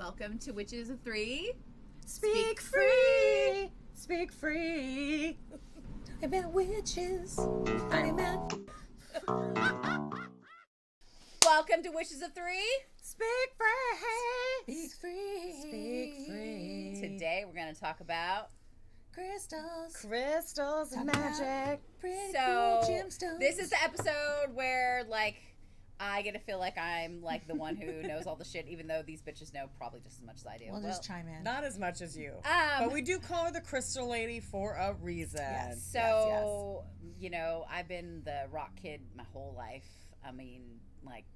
Welcome to Witches of Three. Speak free. Speak free. Talking about witches. Talking about... Welcome to Witches of Three. Speak free. Speak free. Speak free. Today we're going to talk about crystals. Crystals and magic. Pretty so cool gemstones. This is the episode where I get to feel like I'm the one who knows all the shit, even though these bitches know probably just as much as I do. We'll just chime in. Not as much as you. But we do call her the Crystal Lady for a reason. Yes. So, I've been the rock kid my whole life. I mean,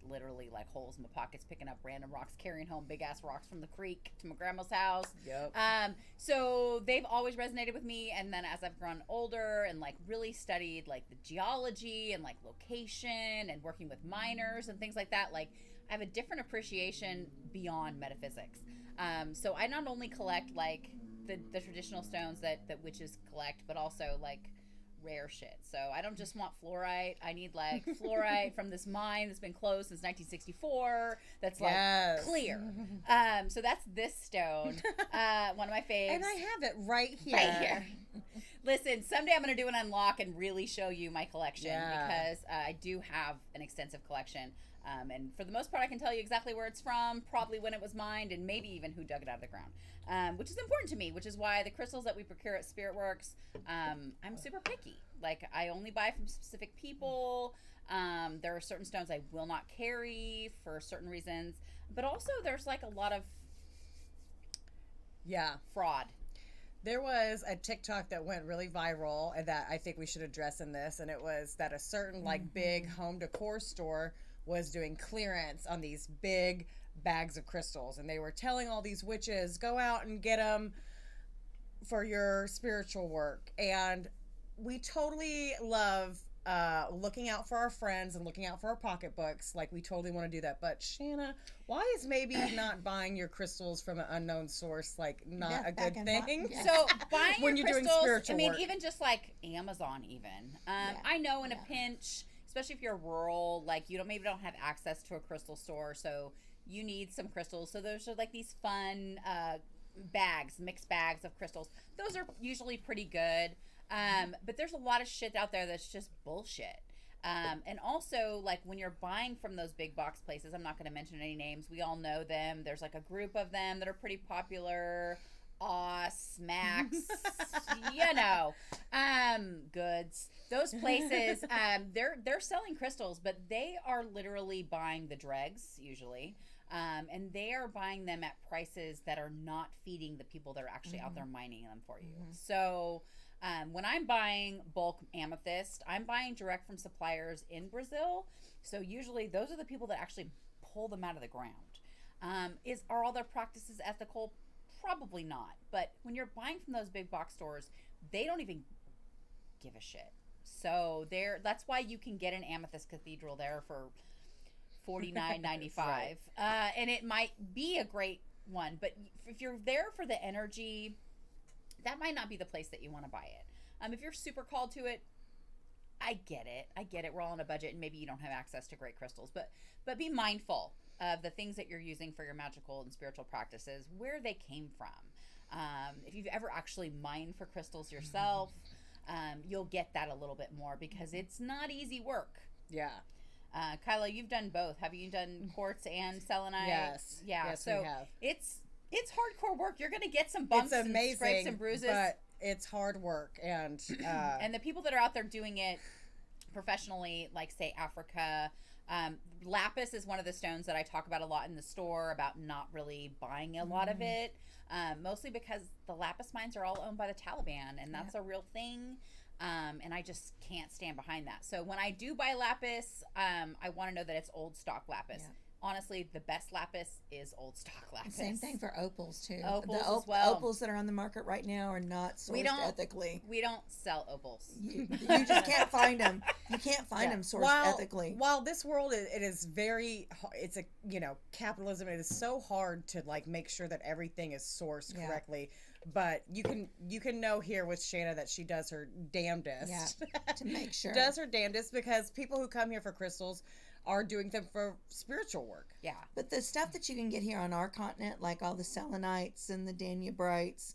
literally holes in my pockets, picking up random rocks, carrying home big ass rocks from the creek to my grandma's house. Yep. So they've always resonated with me. And then as I've grown older and really studied the geology and location and working with miners and things like that, I have a different appreciation beyond metaphysics. So I not only collect the traditional stones that witches collect, but also rare shit. So I don't just want fluorite. I need fluorite from this mine that's been closed since 1964. That's clear. So that's this stone. One of my faves. And I have it right here. Right here. Listen, someday I'm going to do an unlock and really show you my collection because I do have an extensive collection. And for the most part, I can tell you exactly where it's from, probably when it was mined, and maybe even who dug it out of the ground, which is important to me, which is why the crystals that we procure at Spirit Works, I'm super picky. I only buy from specific people. There are certain stones I will not carry for certain reasons, but also there's a lot of fraud. There was a TikTok that went really viral and that I think we should address in this, and it was that a certain big home decor store was doing clearance on these big bags of crystals, and they were telling all these witches, go out and get them for your spiritual work. And we totally love looking out for our friends and looking out for our pocketbooks. We totally want to do that. But Shana, why is maybe not buying your crystals from an unknown source not a good thing? So buying when your you're crystals, doing spiritual work. even just Amazon even. I know in a pinch, especially if you're rural, you maybe don't have access to a crystal store, so you need some crystals. So those are these fun mixed bags of crystals. Those are usually pretty good. But there's a lot of shit out there that's just bullshit. And also, when you're buying from those big box places, I'm not going to mention any names. We all know them. There's a group of them that are pretty popular. Max, goods. Those places, they're selling crystals, but they are literally buying the dregs usually, and they are buying them at prices that are not feeding the people that are actually out there mining them for you. So when I'm buying bulk amethyst, I'm buying direct from suppliers in Brazil. So usually those are the people that actually pull them out of the ground. Are all their practices ethical? Probably not. But when you're buying from those big box stores, they don't even give a shit. So that's why you can get an amethyst cathedral there for $49.95. Right. And it might be a great one, but if you're there for the energy, that might not be the place that you want to buy it. If you're super called to it, I get it. We're all on a budget and maybe you don't have access to great crystals, but be mindful of the things that you're using for your magical and spiritual practices, where they came from. If you've ever actually mined for crystals yourself, you'll get that a little bit more because it's not easy work. Yeah. Kyla, you've done both. Have you done quartz and selenite? Yes. Yeah. Yes, so we have. It's hardcore work. You're going to get some bumps and scrapes and bruises. But it's hard work. And and the people that are out there doing it professionally, say Africa, lapis is one of the stones that I talk about a lot in the store about not really buying a lot of it, mostly because the lapis mines are all owned by the Taliban, and that's a real thing, and I just can't stand behind that. So when I do buy lapis, I want to know that it's old stock lapis. Honestly, the best lapis is old stock lapis. Same thing for opals too. Opals as well. Opals that are on the market right now are not sourced ethically. We don't sell opals. You just can't find them. You can't find them sourced ethically. While this world it is very, it's capitalism. It is so hard to make sure that everything is sourced correctly. But you can know here with Shana that she does her damnedest to make sure. Does her damnedest, because people who come here for crystals are doing them for spiritual work. Yeah. But the stuff that you can get here on our continent, like all the selenites and the danubrites,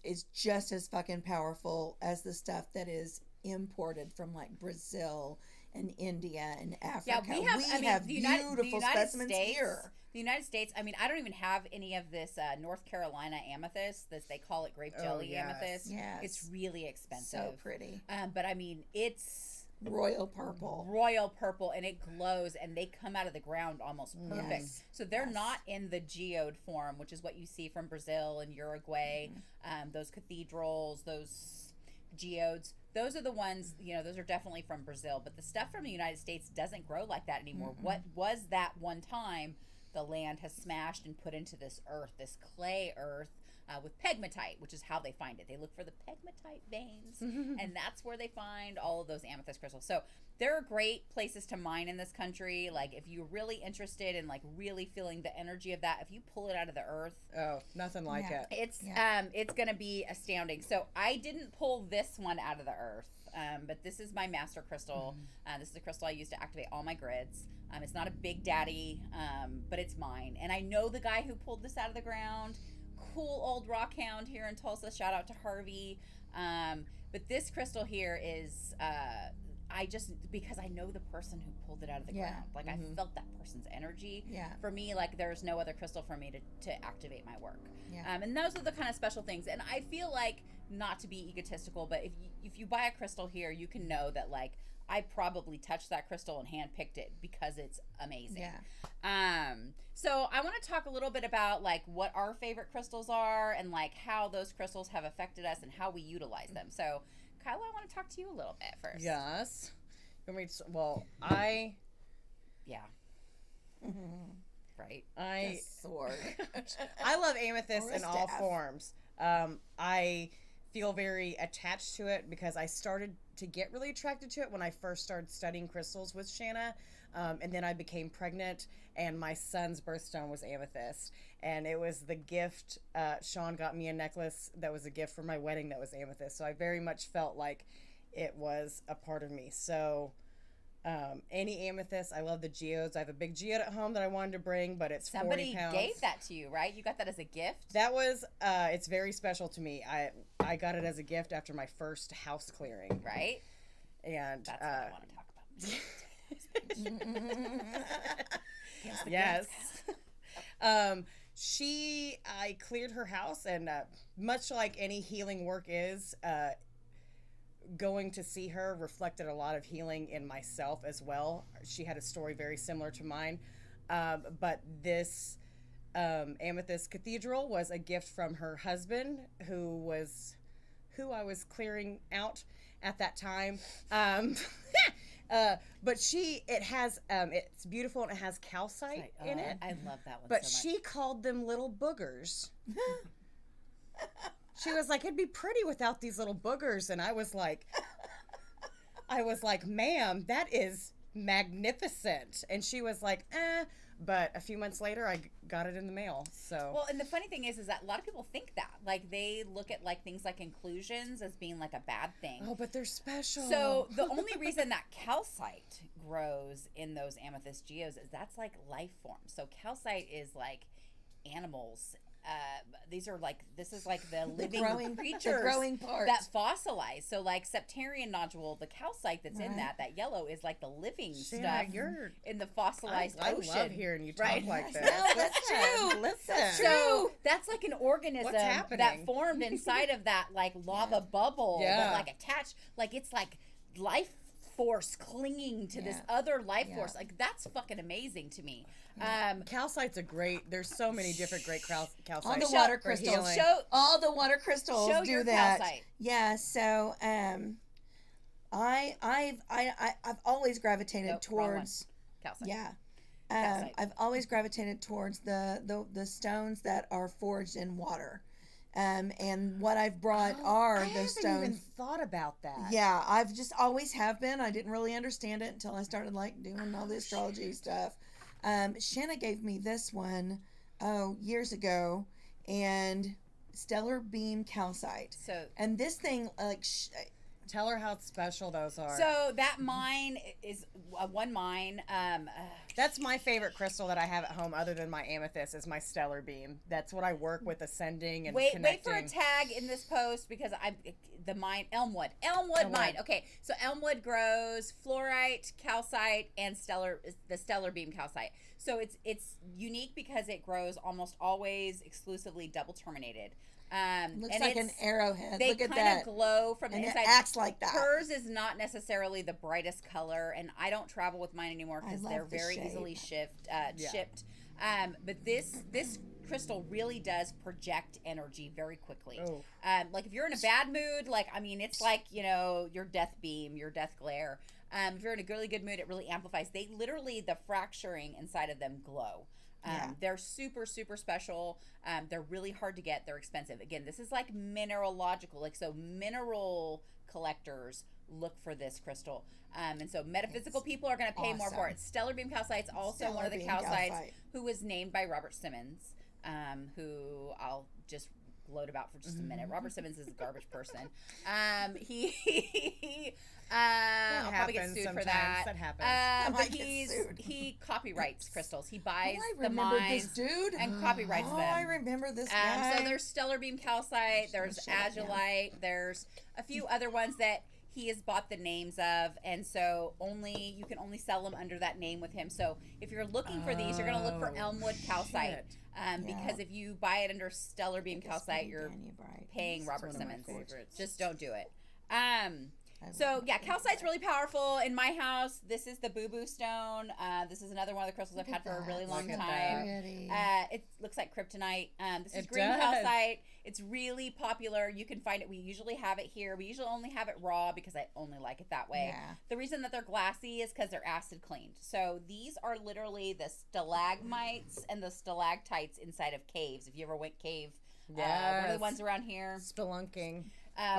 is just as fucking powerful as the stuff that is imported from like Brazil and India and Africa. Yeah, we have beautiful specimens here. The United States, I mean, I don't even have any of this North Carolina amethyst. They call it grape jelly amethyst. Yes. It's really expensive. So pretty. But I mean, it's royal purple, and it glows, and they come out of the ground almost perfect. Yes. So they're not in the geode form, which is what you see from Brazil and Uruguay. Those cathedrals, those geodes. Those are the ones, those are definitely from Brazil. But the stuff from the United States doesn't grow like that anymore. What was that one time? The land has smashed and put into this earth, this clay earth, with pegmatite, which is how they find it. They look for the pegmatite veins, and that's where they find all of those amethyst crystals. So there are great places to mine in this country. Like, if you're really interested in, like, really feeling the energy of that, if you pull it out of the earth, nothing like it. It's going to be astounding. So I didn't pull this one out of the earth. But this is my master crystal. This is a crystal I use to activate all my grids. It's not a big daddy, but it's mine. And I know the guy who pulled this out of the ground. Cool old rock hound here in Tulsa. Shout out to Harvey. But this crystal here is, because I know the person who pulled it out of the ground. Like, I felt that person's energy. Yeah. For me, like, there's no other crystal for me to activate my work. Yeah. And those are the kind of special things. And I feel like, not to be egotistical, but if you buy a crystal here, you can know that, like, I probably touched that crystal and handpicked it because it's amazing. Yeah. So I want to talk a little bit about, like, what our favorite crystals are and, like, how those crystals have affected us and how we utilize them. So, Kyla, I want to talk to you a little bit first. Yes. Yeah. Right. The sword. I love amethyst Or a in all staff. forms. I feel very attached to it because I started to get really attracted to it when I first started studying crystals with Shana. And then I became pregnant, and my son's birthstone was amethyst. And it was the gift. Sean got me a necklace that was a gift for my wedding that was amethyst. So I very much felt like it was a part of me. So any amethyst. I love the geodes. I have a big geode at home that I wanted to bring, but it's 40 pounds. Somebody gave that to you, right? You got that as a gift? That was, it's very special to me. I got it as a gift after my first house clearing. Right? And that's what I want to talk about. Yes. I cleared her house, and much like any healing work is, going to see her reflected a lot of healing in myself as well. She had a story very similar to mine. But this amethyst cathedral was a gift from her husband, who I was clearing out at that time. But it's beautiful, and it has calcite in it. I love that one But so much. she called them little boogers. She was like, it'd be pretty without these little boogers. And I was like, ma'am, that is magnificent. And she was like, But a few months later, I got it in the mail. So Well, and the funny thing is that a lot of people think that. Like, they look at, like, things like inclusions as being, like, a bad thing. Oh, but they're special. So the only reason that calcite grows in those amethyst geodes is that's, like, life forms. So calcite is, like, animals. This is like the living creatures, the growing part that fossilize. So, like, septarian nodule, the calcite that's in that yellow is like the living stuff in the fossilized ocean. I love hearing you talk like this. No, that's true. Listen. So that's like an organism What's happening? that formed inside of that, like, lava bubble that, like, attached, like, it's like life force clinging to this other life force. Like, that's fucking amazing to me. Calcite's there's so many different great calcites. All the water crystals. All the water crystals show do your that. calcite. Yeah, so I've always gravitated towards calcite. Yeah. Calcite. I've always gravitated towards the stones that are forged in water. And what I've brought are the stones. I haven't even thought about that. Yeah, I've just always have been. I didn't really understand it until I started, like, doing all the astrology stuff. Shana gave me this one, years ago, and stellar beam calcite. So, and this thing, like, Tell her how special those are. So that mine is one mine. That's my favorite crystal that I have at home, other than my amethyst, is my stellar beam. That's what I work with, ascending and wait connecting. for a tag in this post because the mine Elmwood mine. Okay, so Elmwood grows fluorite, calcite, and the stellar beam calcite. So it's unique because it grows almost always exclusively double terminated. Looks and like an arrowhead. They Look at kind that. of glow from the And it inside. acts like that. Hers is not necessarily the brightest color, and I don't travel with mine anymore because love they're the very shape. easily shipped. But this crystal really does project energy very quickly. Oh. Like if you're in a bad mood, it's like your death beam, your death glare. If you're in a really good mood, it really amplifies. They literally, the fracturing inside of them glow. They're super, super special. They're really hard to get. They're expensive. Again, this is like mineralogical. So mineral collectors look for this crystal. And so metaphysical people are going to pay more for it. Stellar beam calcite's also one of the calcites who was named by Robert Simmons, who I'll just gloat about for just a minute. Robert Simmons is a garbage person. I'll probably get sued for that. That happens. But he copyrights crystals. He buys I the remember mines this dude and copyrights them. I remember this guy. So there's stellar beam calcite, there's azulite, there's a few other ones that he has bought the names of, and so you can only sell them under that name with him. So if you're looking for these, you're going to look for Elmwood calcite. Because if you buy it under stellar beam calcite, you're paying Robert Simmons. Just don't do it. So yeah, calcite's really powerful. In my house, this is the Boo Boo Stone. This is another one of the crystals I've had for a really long time. It looks like kryptonite. This is green calcite. It's really popular. You can find it. We usually have it here. We usually only have it raw because I only like it that way. Yeah. The reason that they're glassy is because they're acid cleaned. So these are literally the stalagmites and the stalactites inside of caves. If you ever went cave, what are the ones around here? Spelunking.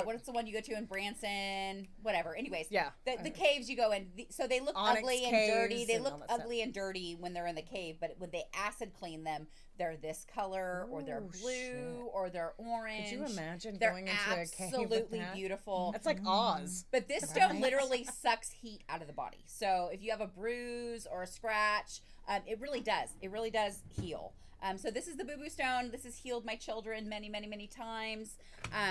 What's the one you go to in Branson? Whatever. Anyways, Yeah. the caves you go in. So they look Onyx ugly and caves dirty. They and look all that stuff. ugly and dirty when they're in the cave, but when they acid clean them, they're this color, or they're blue, shit. or they're orange. Could you imagine They're going into a cave with absolutely that? beautiful. That's like Oz. But this stone literally sucks heat out of the body. So if you have a bruise or a scratch, it really does. It really does heal. So this is the Boo Boo Stone. This has healed my children many, many, many times.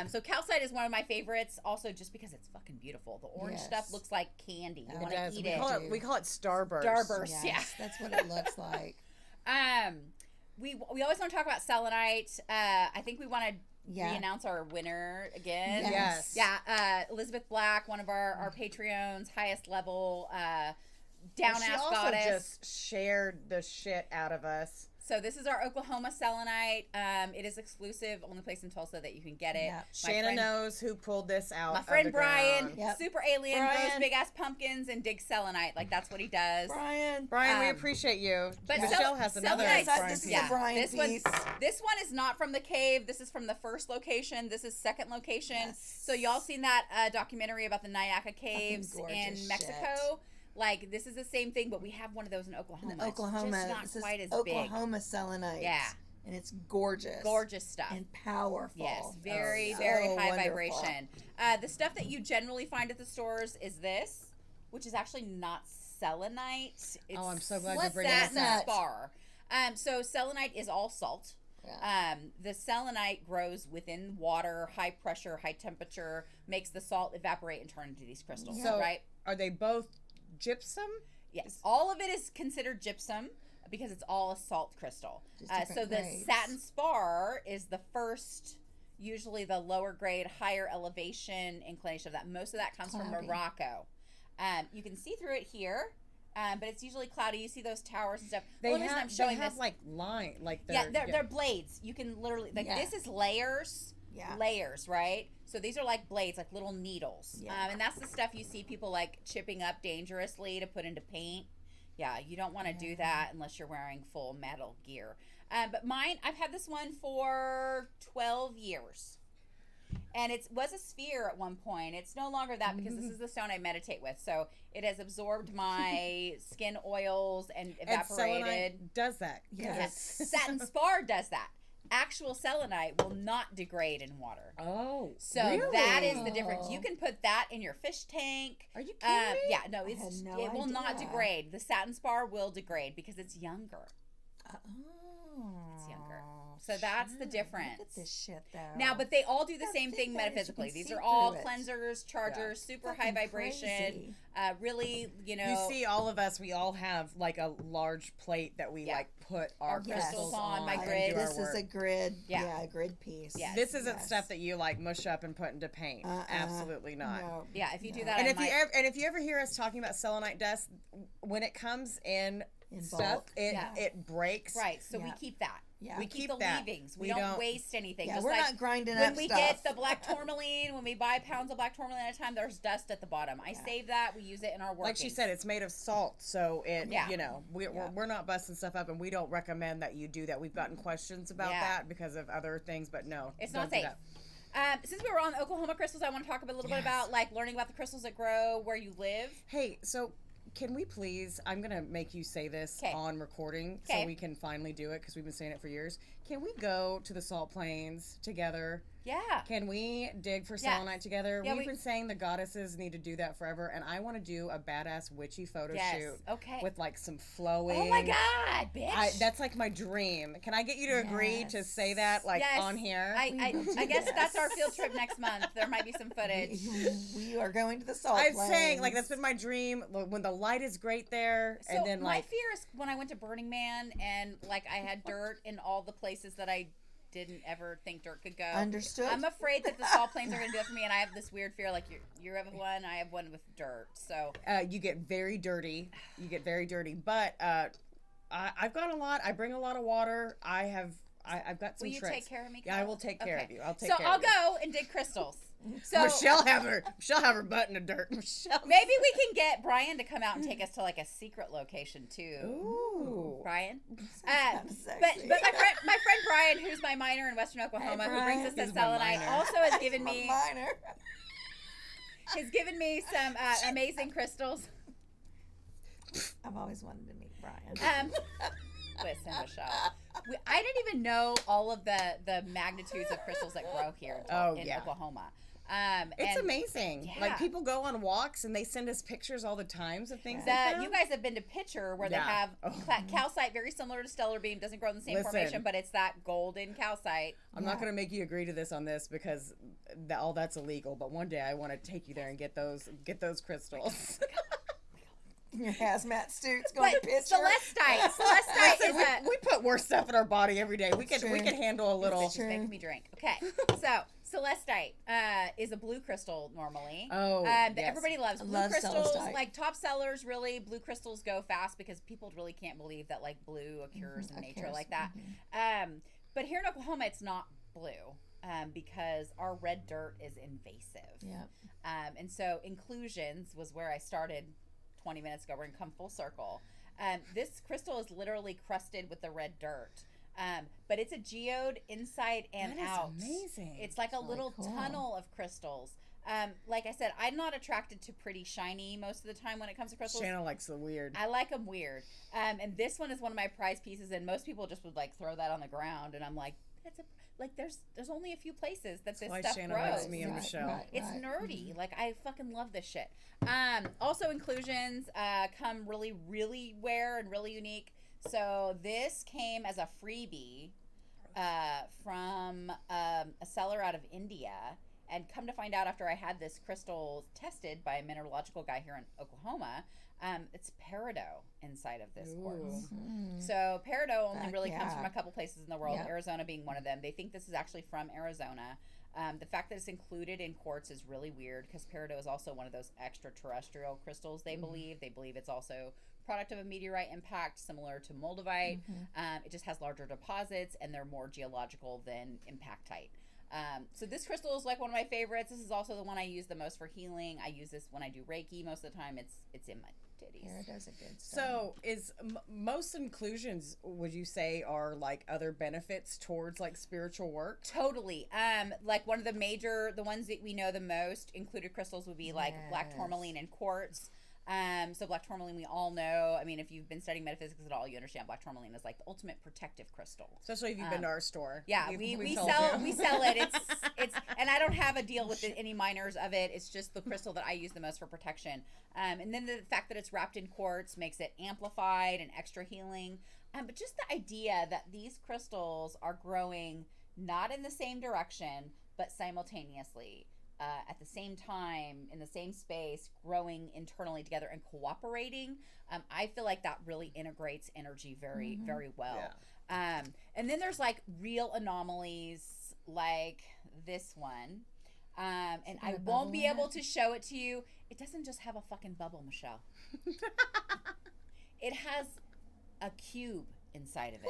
So calcite is one of my favorites, also just because it's fucking beautiful. The orange stuff looks like candy. You want to eat it. We call it Starburst. Starburst, Yes, that's what it looks like. We always want to talk about selenite. I think we want to re-announce our winner again. Yes. Yeah. Elizabeth Black, one of our Patreons, highest level down-ass She also goddess. just shared the shit out of us. So this is our Oklahoma selenite. It is exclusive, only place in Tulsa that you can get it. Yep. Shanna knows who pulled this out. My friend of the Brian, ground. Yep. super alien, Brian. grows big ass pumpkins and digs selenite. Like that's what he does. Brian, we Um, appreciate you. but Michelle has another selenite- Brian this is piece. a Brian this piece. this one is not from the cave. This is from the first location. This is second location. Yes. So y'all seen that documentary about the Nyack Caves gorgeous in Mexico? Like this is the same thing, but we have one of those in Oklahoma. It's Oklahoma. just not This is quite as Oklahoma selenite. Yeah. And it's gorgeous. big. Gorgeous stuff. And powerful. Yes, very, So very high wonderful. vibration. The stuff that you generally find at the stores is this, which is actually not selenite. It's I'm so glad you're What's bringing that? this up. spar. So selenite is all salt. Yeah. The selenite grows within water, high pressure, high temperature, makes the salt evaporate and turn into these crystals. So right? Are they both gypsum? Yes, all of it is considered gypsum because it's all a salt crystal. Just So different the grades. satin spar is the first, usually the lower grade, higher elevation inclination of that. Most of that comes from Cloudy. Morocco. You can see through it here, but it's usually cloudy. You see those towers and stuff. They The only reason I'm have, showing they have this, like line, like they're blades. You can literally this is layers. Yeah. Layers, right? So these are like blades, like little needles. Yeah. And that's the stuff you see people like chipping up dangerously to put into paint. Yeah, you don't want to do that unless you're wearing full metal gear. But mine, I've had this one for 12 years. And it was a sphere at one point. It's no longer that because this is the stone I meditate with. So it has absorbed my skin oils and And evaporated. selenite does that. Yes. Satin spar does that. actual selenite will not degrade in water. Oh, So really? that is the difference. You can put that in your fish tank. Are you kidding me? Yeah, no, I had no it will not idea. degrade. The satin spar will degrade because it's younger. Oh. It's younger. So that's the difference. Look at this shit, though. Now, but they all do the How same thick thing that is, you metaphysically. can These see are all through it. cleansers, chargers, super high Fucking vibration. crazy. Really, you know. You see, all of us, we all have like a large plate that we Yeah. like put our Yes. crystals on, my and grid. do our This is work. a grid. Yeah. Yeah, a grid piece. Yes. This isn't Yes. stuff that you like mush up and put into paint. Absolutely not. No. Yeah, if you do No. that, And I if you might- ever, and if you ever hear us talking about selenite dust, when it comes in stuff, bulk. it breaks. right. So we Yeah. keep that. Yeah. We We keep keep the that. leavings. We We don't don't- waste anything. Yeah, Just we're like not grinding when up we stuff. get the black tourmaline, when we buy pounds of black tourmaline at a time, there's dust at the bottom. I save that. We use it in our work. Like she said, it's made of salt, so it, Yeah. you know, we're not busting stuff up, and we don't recommend that you do that. We've gotten questions about Yeah. that because of other things, but no, It's don't not do safe. that. Since we were on Oklahoma crystals, I want to talk a little bit Yes. about like learning about the crystals that grow where you live. Hey, so can we please? I'm gonna make you say this 'Kay. on recording Okay. so we can finally do it because we've been saying it for years. Can we go to the Salt Plains together? Yeah. Can we dig for Yes. selenite together? Yeah, We've we- been saying the goddesses need to do that forever, and I want to do a badass witchy photo Yes. shoot Okay. with like some flowing. Oh my God, bitch. That's like my dream. Can I get you to agree to say that like Yes. on here? I guess that's our field trip next month. There might be some footage. We are going to the Salt I'm Plains. saying like that's been my dream when the light is great there, So and then my like fear is when I went to Burning Man and like I had dirt in all the places that I didn't ever think dirt could go. Understood. I'm afraid that the Salt Plains are going to do it for me, and I have this weird fear. Like you have one, I have one with dirt. So you get very dirty. You get very dirty, but I've got a lot. I bring a lot of water. I've got some will you tricks. take care of me? Yeah, I Kyle? will take care Okay. of you. I'll take So care I'll of you. go and dig crystals. So Michelle have her butt in the dirt. Michelle. maybe we can get Brian to come out and take us to like a secret location too. Ooh. Brian. Kinda But sexy. my friend Brian, who's my miner in Western Oklahoma, who brings us Brian. to He's my selenite, miner. also has given My me minor. some amazing crystals. I've always wanted to meet Brian. Listen, Michelle, I didn't even know all of the magnitudes of crystals that grow here in yeah. Oklahoma. It's and amazing. Yeah. Like people go on walks and they send us pictures all the times of things. they that found. you guys have been to Pitcher where Yeah. they have Oh. calcite very similar to stellar beam, doesn't grow in the same Listen. formation, but it's that golden calcite. I'm not going to make you agree to this on this because all that's illegal. But one day I want to take you there and get those crystals. Your hazmat suits going But to picture. celestite Listen, is a we put worse stuff in our body every day. We It's can true. handle a little. Just making me drink. Okay, so celestite is a blue crystal normally. Oh, that yes. everybody loves. Blue Love crystals, celestite. like top sellers, really. Blue crystals go fast because people really can't believe that like blue occurs in nature occurs, like that. But here in Oklahoma, it's not blue because our red dirt is invasive. Yeah. And so inclusions was where I started 20 minutes ago. We're going to come full circle. This crystal is literally crusted with the red dirt. But it's a geode inside and That is out. amazing. It's like a really little cool. tunnel of crystals. Like I said, I'm not attracted to pretty shiny most of the time when it comes to crystals. Shana likes the weird. I like them weird. And this one is one of my prized pieces, and most people just would like throw that on the ground, and I'm like, there's only a few places that this why stuff Shana grows. likes me and Michelle. It's nerdy. Like I fucking love this shit. Also inclusions come really, really rare and really unique. So this came as a freebie from a seller out of India. And come to find out after I had this crystal tested by a mineralogical guy here in Oklahoma, it's peridot inside of this quartz. So peridot only Fuck really comes yeah. from a couple places in the world, Yep. Arizona being one of them. They think this is actually from Arizona. The fact that it's included in quartz is really weird because peridot is also one of those extraterrestrial crystals they believe. They believe it's also product of a meteorite impact similar to moldavite. It just has larger deposits and they're more geological than impactite. So this crystal is like one of my favorites. This is also the one I use the most for healing. I use this when I do Reiki most of the time. It's in my titties. Yeah, it does a good stuff. So, is most inclusions, would you say, are like other benefits towards like spiritual work? Totally. Like one of the ones that we know the most included crystals would be like black Yes. tourmaline and quartz. So black tourmaline, we all know. I mean, if you've been studying metaphysics at all, you understand black tourmaline is like the ultimate protective crystal. Especially if you've been to our store. Yeah, We we told sell you. we sell it. It's and I don't have a deal with any minors of it. It's just the crystal that I use the most for protection. And then the fact that it's wrapped in quartz makes it amplified and extra healing. But just the idea that these crystals are growing not in the same direction, but simultaneously. At the same time, in the same space, growing internally together and cooperating, I feel like that really integrates energy very, very well. Yeah. And then there's like real anomalies like this one. And I won't be able to show it to you. It doesn't just have a fucking bubble, Michelle. It has a cube inside of it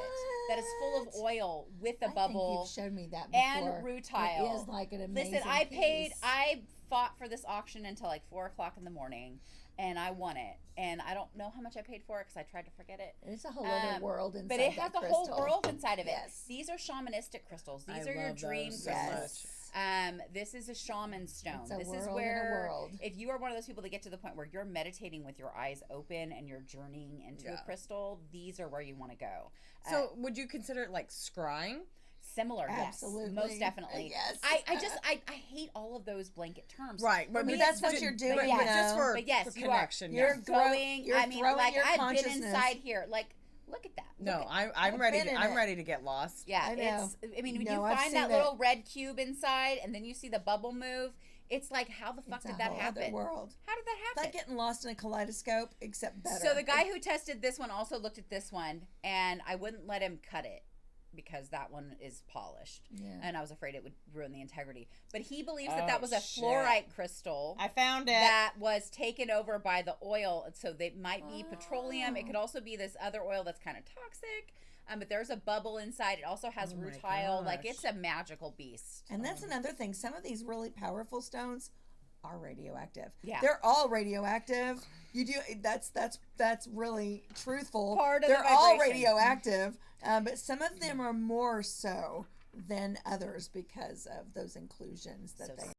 that is full of oil with a bubble. You've showed me that before. And rutile. It is like an amazing Listen, piece. I fought for this auction until like 4:00 in the morning, and I won it. And I don't know how much I paid for it because I tried to forget it. It's a whole other world inside but it has that the whole crystal. world inside of it. Yes. These are shamanistic crystals. These I are your love dream those so crystals. Yes. This is a shaman stone. It's a This world is in a where world. if you are one of those people that get to the point where you're meditating with your eyes open and you're journeying into a crystal, these are where you want to go. So would you consider it like scrying? Similar, Absolutely. yes, most definitely. Yes. I hate all of those blanket terms. Right, But me, that's what ju- you're doing, But, you but just know. for, But yes, for you connection. You're yeah. Going. You're I mean, throwing like your I've been consciousness. inside here. Like, look at that. No, Look at, I'm ready. been in I'm it. ready to get lost. yeah, I know. it's. I mean, when No, you I've find seen that it. little red cube inside, and then you see the bubble move, it's like, how the fuck It's did a that whole happen? other world. How did that It's happen? like getting lost in a kaleidoscope, except better. So the guy who tested this one also looked at this one, and I wouldn't let him cut it because that one is polished, and I was afraid it would ruin the integrity. But he believes that that was a shit. fluorite crystal I found it. that was taken over by the oil. So they might be petroleum. It could also be this other oil that's kind of toxic. But there's a bubble inside. It also has Oh my rutile. Like, gosh. it's a magical beast. And that's another thing. Some of these really powerful stones are radioactive. Yeah. They're all radioactive. You do that's really truthful. Part of They're the all vibration. radioactive, but some of them are more so than others because of those inclusions that So they